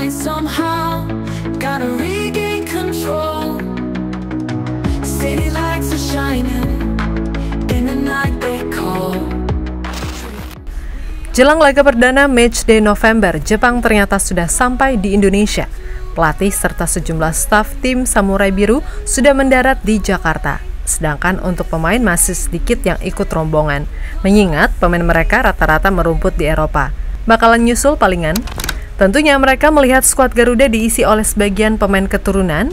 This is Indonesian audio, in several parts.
mind somehow. Gotta regain control. City lights are shining in the night they call. Jelang laga perdana Matchday November, Jepang ternyata sudah sampai di Indonesia. Pelatih serta sejumlah staf tim Samurai Biru sudah mendarat di Jakarta. Sedangkan untuk pemain masih sedikit yang ikut rombongan. Mengingat pemain mereka rata-rata merumput di Eropa. Bakalan nyusul palingan? Tentunya mereka melihat skuad Garuda diisi oleh sebagian pemain keturunan.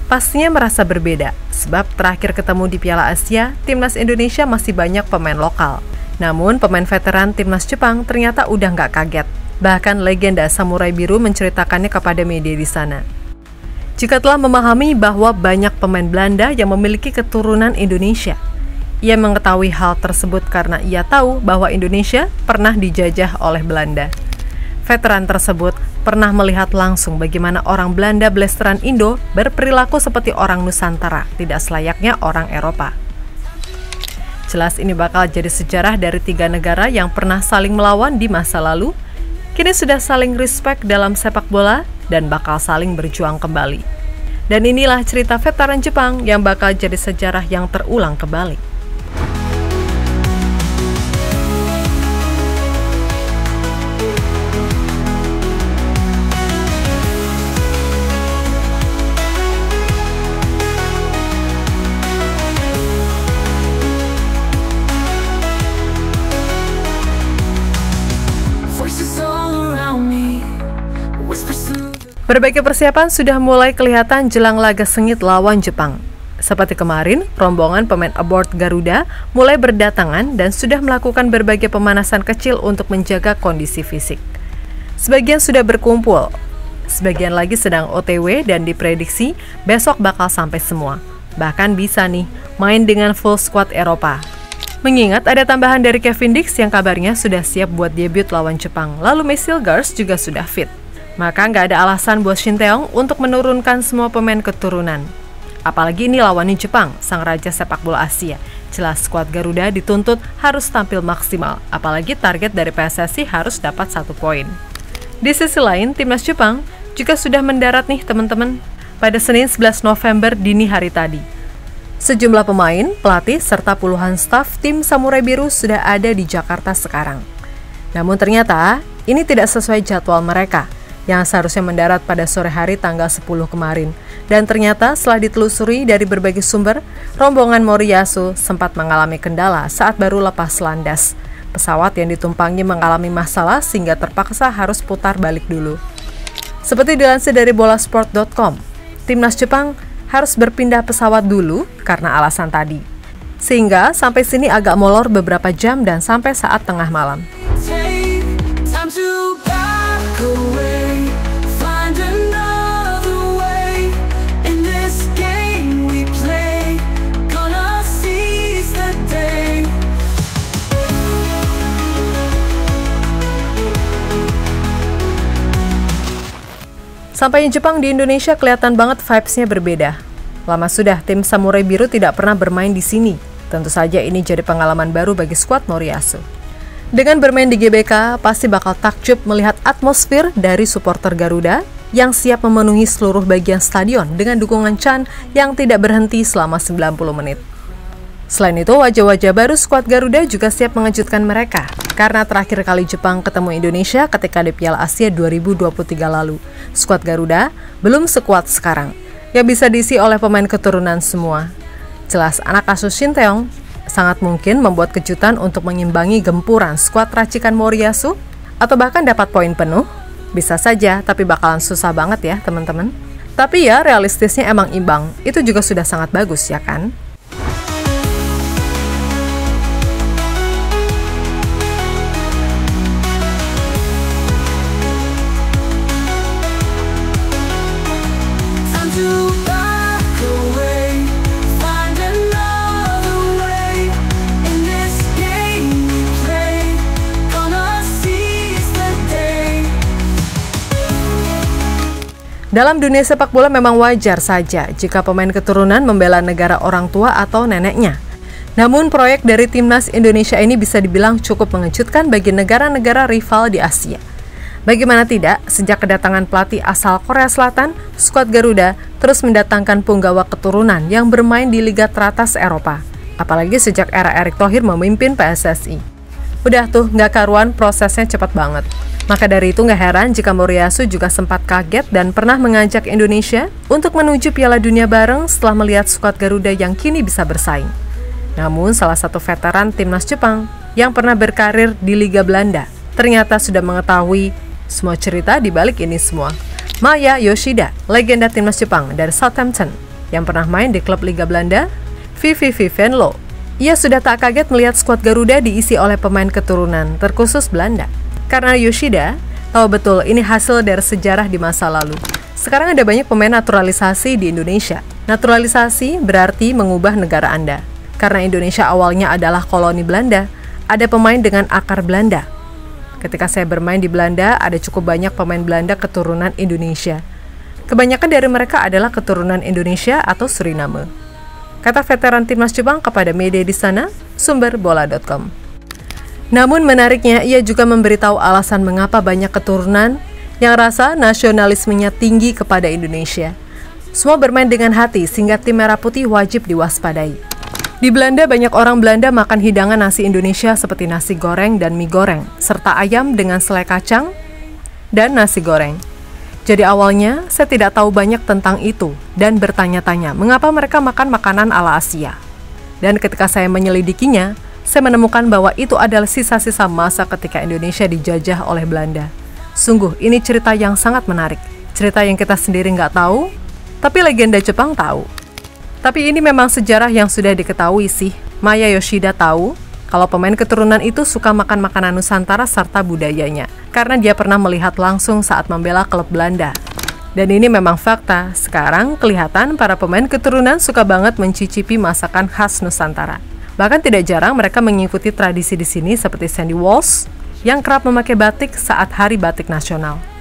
Pastinya merasa berbeda, sebab terakhir ketemu di Piala Asia, timnas Indonesia masih banyak pemain lokal. Namun pemain veteran timnas Jepang ternyata udah nggak kaget. Bahkan legenda Samurai Biru menceritakannya kepada media di sana. Jika telah memahami bahwa banyak pemain Belanda yang memiliki keturunan Indonesia. Ia mengetahui hal tersebut karena ia tahu bahwa Indonesia pernah dijajah oleh Belanda. Veteran tersebut pernah melihat langsung bagaimana orang Belanda blasteran Indo berperilaku seperti orang Nusantara, tidak selayaknya orang Eropa. Jelas ini bakal jadi sejarah dari 3 negara yang pernah saling melawan di masa lalu, kini sudah saling respect dalam sepak bola dan bakal saling berjuang kembali. Dan inilah cerita veteran Jepang yang bakal jadi sejarah yang terulang kembali. Berbagai persiapan sudah mulai kelihatan jelang laga sengit lawan Jepang. Seperti kemarin, rombongan pemain aboard Garuda mulai berdatangan dan sudah melakukan berbagai pemanasan kecil untuk menjaga kondisi fisik. Sebagian sudah berkumpul, sebagian lagi sedang OTW dan diprediksi besok bakal sampai semua. Bahkan bisa nih, main dengan full squad Eropa. Mengingat ada tambahan dari Kevin Dix yang kabarnya sudah siap buat debut lawan Jepang, lalu Messilgers juga sudah fit. Maka nggak ada alasan buat Shin Tae-yong untuk menurunkan semua pemain keturunan. Apalagi ini lawannya Jepang, sang raja sepak bola Asia. Jelas skuad Garuda dituntut harus tampil maksimal, apalagi target dari PSSI harus dapat 1 poin. Di sisi lain, timnas Jepang juga sudah mendarat nih teman-teman pada Senin 11 November dini hari tadi. Sejumlah pemain, pelatih, serta puluhan staf tim Samurai Biru sudah ada di Jakarta sekarang. Namun ternyata ini tidak sesuai jadwal mereka, yang seharusnya mendarat pada sore hari tanggal 10 kemarin. Dan ternyata setelah ditelusuri dari berbagai sumber, rombongan Moriyasu sempat mengalami kendala saat baru lepas landas. Pesawat yang ditumpangi mengalami masalah sehingga terpaksa harus putar balik dulu. Seperti dilansir dari bolasport.com, timnas Jepang harus berpindah pesawat dulu karena alasan tadi. Sehingga sampai sini agak molor beberapa jam dan sampai saat tengah malam. Sampainya Jepang di Indonesia kelihatan banget vibes-nya berbeda. Lama sudah tim Samurai Biru tidak pernah bermain di sini. Tentu saja ini jadi pengalaman baru bagi skuad Moriyasu. Dengan bermain di GBK, pasti bakal takjub melihat atmosfer dari supporter Garuda yang siap memenuhi seluruh bagian stadion dengan dukungan Chan yang tidak berhenti selama 90 menit. Selain itu, wajah-wajah baru skuad Garuda juga siap mengejutkan mereka, karena terakhir kali Jepang ketemu Indonesia ketika di Piala Asia 2023 lalu. Skuad Garuda belum sekuat sekarang, yang bisa diisi oleh pemain keturunan semua. Jelas anak asuh Shin Tae-yong sangat mungkin membuat kejutan untuk mengimbangi gempuran skuad racikan Moriyasu, atau bahkan dapat poin penuh. Bisa saja, tapi bakalan susah banget ya teman-teman. Tapi ya realistisnya emang imbang, itu juga sudah sangat bagus ya kan? Dalam dunia sepak bola memang wajar saja jika pemain keturunan membela negara orang tua atau neneknya. Namun proyek dari timnas Indonesia ini bisa dibilang cukup mengejutkan bagi negara-negara rival di Asia. Bagaimana tidak, sejak kedatangan pelatih asal Korea Selatan, skuad Garuda terus mendatangkan punggawa keturunan yang bermain di liga teratas Eropa. Apalagi sejak era Erick Thohir memimpin PSSI. Udah tuh, nggak karuan, prosesnya cepat banget. Maka dari itu nggak heran jika Moriyasu juga sempat kaget dan pernah mengajak Indonesia untuk menuju Piala Dunia bareng setelah melihat skuad Garuda yang kini bisa bersaing. Namun salah satu veteran timnas Jepang yang pernah berkarir di Liga Belanda ternyata sudah mengetahui semua cerita di balik ini semua. Maya Yoshida, legenda timnas Jepang dari Southampton yang pernah main di klub Liga Belanda, VVV Venlo. Ia sudah tak kaget melihat skuad Garuda diisi oleh pemain keturunan terkhusus Belanda. Karena Yoshida tahu betul ini hasil dari sejarah di masa lalu. Sekarang ada banyak pemain naturalisasi di Indonesia. Naturalisasi berarti mengubah negara Anda. Karena Indonesia awalnya adalah koloni Belanda, ada pemain dengan akar Belanda. Ketika saya bermain di Belanda, ada cukup banyak pemain Belanda keturunan Indonesia. Kebanyakan dari mereka adalah keturunan Indonesia atau Suriname. Kata veteran timnas Jepang kepada media di sana, sumber bola.com. Namun menariknya, ia juga memberitahu alasan mengapa banyak keturunan yang rasa nasionalismenya tinggi kepada Indonesia. Semua bermain dengan hati sehingga tim merah putih wajib diwaspadai. Di Belanda, banyak orang Belanda makan hidangan nasi Indonesia seperti nasi goreng dan mie goreng, serta ayam dengan selai kacang dan nasi goreng. Jadi awalnya, saya tidak tahu banyak tentang itu dan bertanya-tanya mengapa mereka makan makanan ala Asia. Dan ketika saya menyelidikinya, saya menemukan bahwa itu adalah sisa-sisa masa ketika Indonesia dijajah oleh Belanda. Sungguh, ini cerita yang sangat menarik. Cerita yang kita sendiri nggak tahu, tapi legenda Jepang tahu. Tapi ini memang sejarah yang sudah diketahui sih. Maya Yoshida tahu kalau pemain keturunan itu suka makan makanan Nusantara serta budayanya, karena dia pernah melihat langsung saat membela klub Belanda. Dan ini memang fakta. Sekarang kelihatan para pemain keturunan suka banget mencicipi masakan khas Nusantara. Bahkan tidak jarang mereka mengikuti tradisi di sini seperti Sandy Walsh yang kerap memakai batik saat Hari Batik Nasional.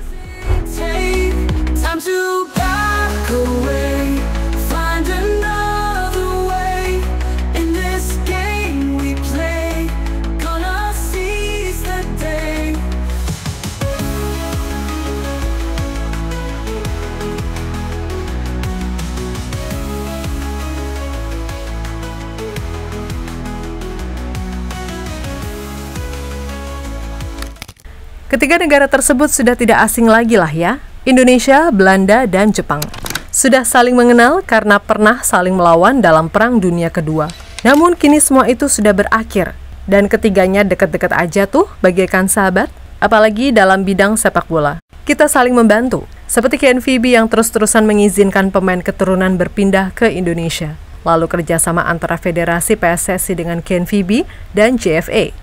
Ketiga negara tersebut sudah tidak asing lagi lah ya. Indonesia, Belanda, dan Jepang sudah saling mengenal karena pernah saling melawan dalam Perang Dunia Kedua. Namun kini semua itu sudah berakhir dan ketiganya dekat-dekat aja tuh bagaikan sahabat, apalagi dalam bidang sepak bola. Kita saling membantu, seperti KNVB yang terus-terusan mengizinkan pemain keturunan berpindah ke Indonesia. Lalu kerjasama antara Federasi PSSI dengan KNVB dan JFA.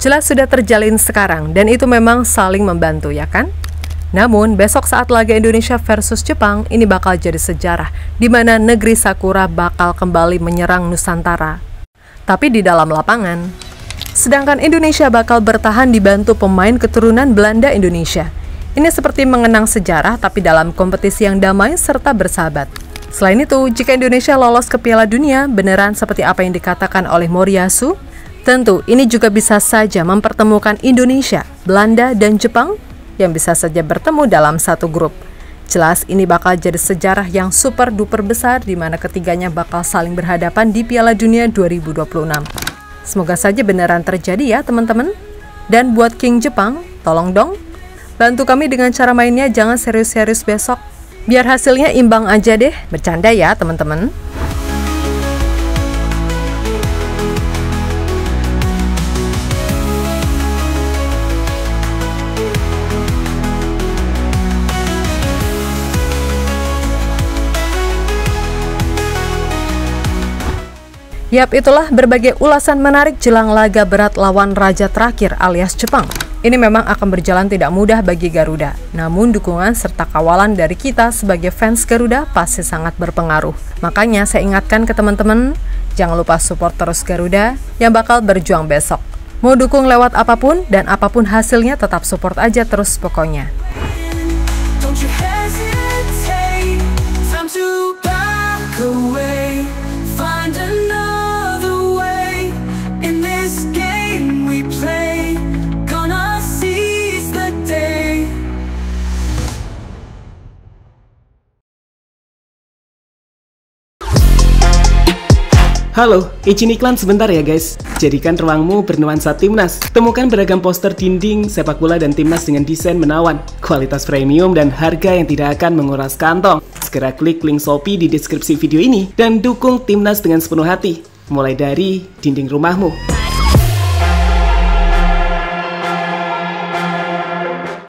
Jelas sudah terjalin sekarang, dan itu memang saling membantu, ya kan? Namun, besok saat laga Indonesia versus Jepang, ini bakal jadi sejarah, di mana negeri Sakura bakal kembali menyerang Nusantara. Tapi di dalam lapangan. Sedangkan Indonesia bakal bertahan dibantu pemain keturunan Belanda Indonesia. Ini seperti mengenang sejarah, tapi dalam kompetisi yang damai serta bersahabat. Selain itu, jika Indonesia lolos ke Piala Dunia, beneran seperti apa yang dikatakan oleh Moriyasu, tentu, ini juga bisa saja mempertemukan Indonesia, Belanda, dan Jepang yang bisa saja bertemu dalam satu grup. Jelas, ini bakal jadi sejarah yang super duper besar di mana ketiganya bakal saling berhadapan di Piala Dunia 2026. Semoga saja beneran terjadi ya teman-teman. Dan buat King Jepang, tolong dong, bantu kami dengan cara mainnya, jangan serius-serius besok. Biar hasilnya imbang aja deh, bercanda ya teman-teman. Yap, itulah berbagai ulasan menarik jelang laga berat lawan raja terakhir alias Jepang. Ini memang akan berjalan tidak mudah bagi Garuda. Namun dukungan serta kawalan dari kita sebagai fans Garuda pasti sangat berpengaruh. Makanya saya ingatkan ke teman-teman, jangan lupa support terus Garuda yang bakal berjuang besok. Mau dukung lewat apapun dan apapun hasilnya tetap support aja terus pokoknya. Halo, izin iklan sebentar ya guys. Jadikan ruangmu bernuansa timnas. Temukan beragam poster dinding, sepak bola dan timnas dengan desain menawan, kualitas premium dan harga yang tidak akan menguras kantong. Segera klik link Shopee di deskripsi video ini dan dukung timnas dengan sepenuh hati. Mulai dari dinding rumahmu.